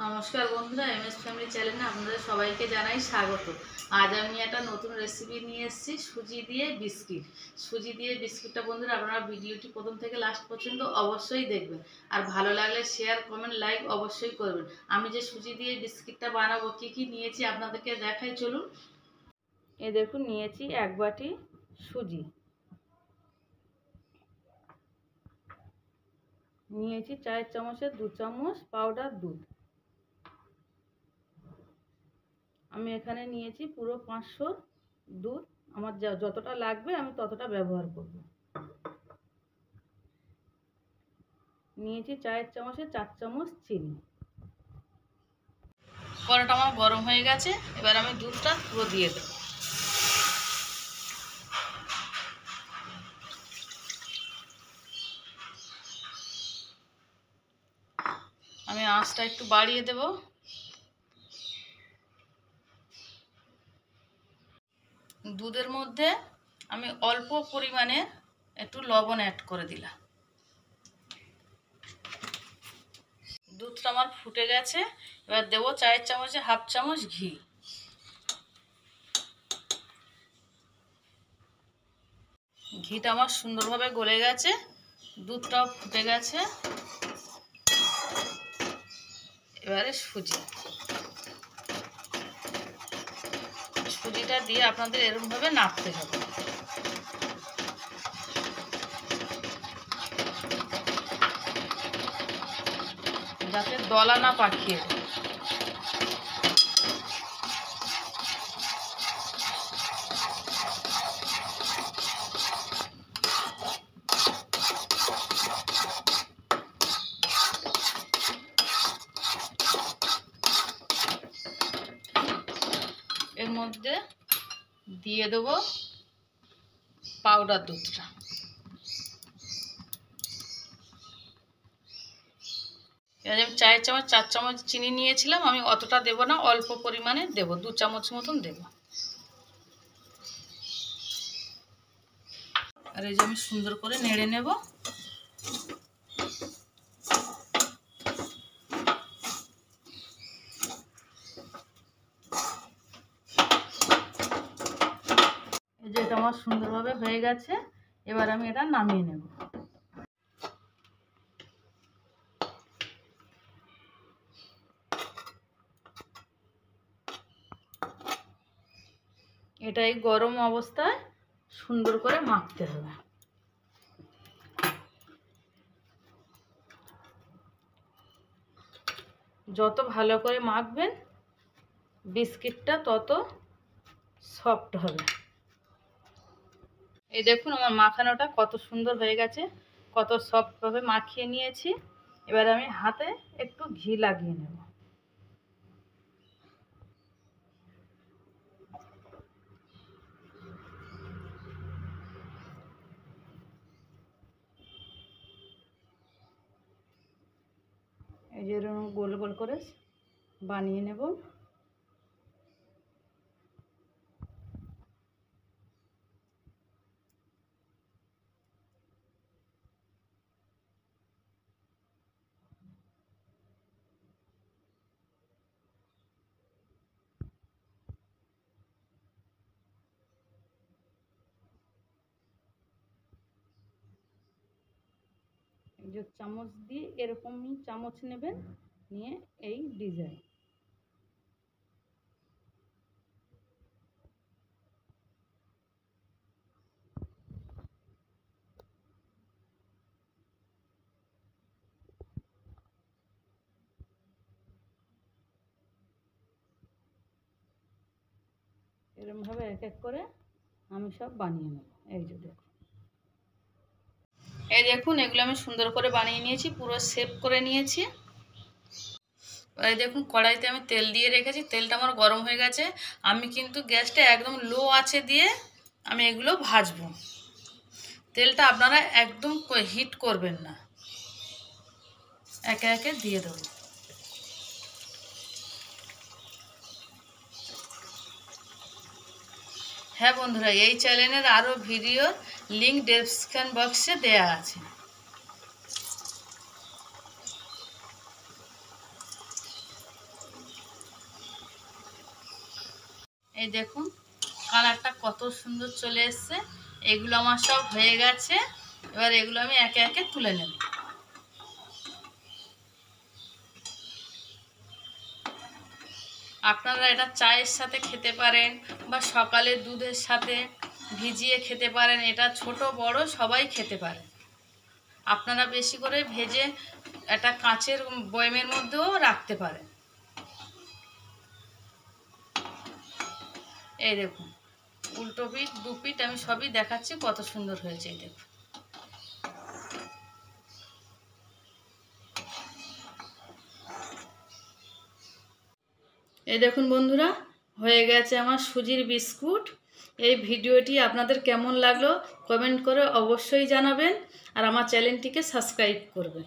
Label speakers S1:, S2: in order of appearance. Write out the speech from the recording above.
S1: নমস্কার বন্ধুরা, MS family চ্যানেলে আপনাদের সবাইকে জানাই স্বাগত। আজ আমি একটা নতুন রেসিপি নিয়ে এসেছি, সুজি দিয়ে বিস্কিট। সুজি দিয়ে বিস্কিটটা বন্ধুরা আপনারা ভিডিওটি প্রথম থেকে লাস্ট পর্যন্ত অবশ্যই দেখবেন, আর ভালো লাগলে শেয়ার, কমেন্ট, লাইক অবশ্যই করবেন। আমি যে সুজি দিয়ে বিস্কিটটা বানাবো কী কী নিয়েছি আপনাদেরকে দেখাই, চলুন। এই দেখুন, নিয়েছি 1 বাটি সুজি, নিয়েছি 4 চামচের 2 চামচ পাউডার দুধ। আমি এখানে নিয়েছি পুরো 500 দুধ। আমার যতটা লাগবে আমি ততটা ব্যবহার করব। নিয়েছি 4 চামচে 4 চামচ চিনি। কড়াটা আমার গরম হয়ে গেছে, এবার আমি দুধটা পুরো দিয়ে দেব। আমি আঁচটা একটু বাড়িয়ে দেব। দুধের মধ্যে আমি অল্প পরিমাণে একটু লবণ অ্যাড করে দিলাম। দুধটা আমার ফুটে গেছে, এবার দেবো 4 চামচে হাফ চামচ ঘি। ঘিটা আমার সুন্দরভাবে গলে গেছে, দুধটাও ফুটে গেছে। এবারে সুজিটা দিয়ে আপনাদের এরকমভাবে নাড়তে হবে, যাতে দলা না পাকিয়ে দেয়। এর মধ্যে দিয়ে দেবো পাউডার দুধটা। এবার আমি 4 চামচ 4 চামচ চিনি নিয়েছিলাম, আমি অতটা দেব না, অল্প পরিমাণে দেব, 2 চামচ মতন দেব। আর এই যে আমি সুন্দর করে নেড়ে নেব। এই যে এটা আমার সুন্দরভাবে হয়ে গেছে, এবার আমি এটা নামিয়ে নেব। এটা এই গরম অবস্থায় সুন্দর করে মাখতে হবে। যত ভালো করে মাখবেন বিস্কিটটা তত সফট হবে। এই দেখুন আমার মাখানোটা কত সুন্দর হয়ে গেছে, কত সফটভাবে মাখিয়ে নিয়েছি। এবার আমি হাতে একটু ঘি লাগিয়ে নেব। এই যে এরকম গোল গোল করে বানিয়ে নেব। এই যে চামচ দিয়ে এরকমই চামচ নেবেন, নিয়ে এই ডিজাইন। এরকমভাবে এক এক করে আমি সব বানিয়ে নেব। এই যে দেখুন, এই দেখুন এগুলো আমি সুন্দর করে বানিয়ে নিয়েছি, পুরো শেপ করে নিয়েছি। এই দেখুন কড়াইতে আমি তেল দিয়ে রেখেছি, তেলটা আমার গরম হয়ে গেছে। আমি কিন্তু গ্যাসটা একদম লো আঁচে দিয়ে আমি এগুলো ভাজবো। তেলটা আপনারা একদম হিট করবেন না, একে একে দিয়ে দেবো। হ্যাঁ বন্ধুরা, এই চ্যানেলের আরও ভিডিও লিঙ্ক ডেসক্রিপশন বক্সে দেয়া আছে। এই দেখুন কালারটা কত সুন্দর চলে এসছে। এগুলো আমার সব হয়ে গেছে, এবার এগুলো আমি একে একে তুলে নেব। আপনারা এটা চায়ের সাথে খেতে পারেন বা সকালে দুধের সাথে ভিজিয়ে খেতে পারেন। এটা ছোট বড় সবাই খেতে পারে। আপনারা বেশি করে ভেজে একটা কাঁচের বয়ামের মধ্যেও রাখতে পারেন। এই দেখুন উল্টো পিঠ দু পিঠ আমি সবই দেখাচ্ছি কত সুন্দর হয়েছে। এই দেখুন এই দেখুন বন্ধুরা, হয়ে গেছে আমার সুজির বিস্কুট। এই ভিডিওটি আপনাদের কেমন লাগলো কমেন্ট করে অবশ্যই জানাবেন, আর আমার চ্যানেলটিকে সাবস্ক্রাইব করবেন।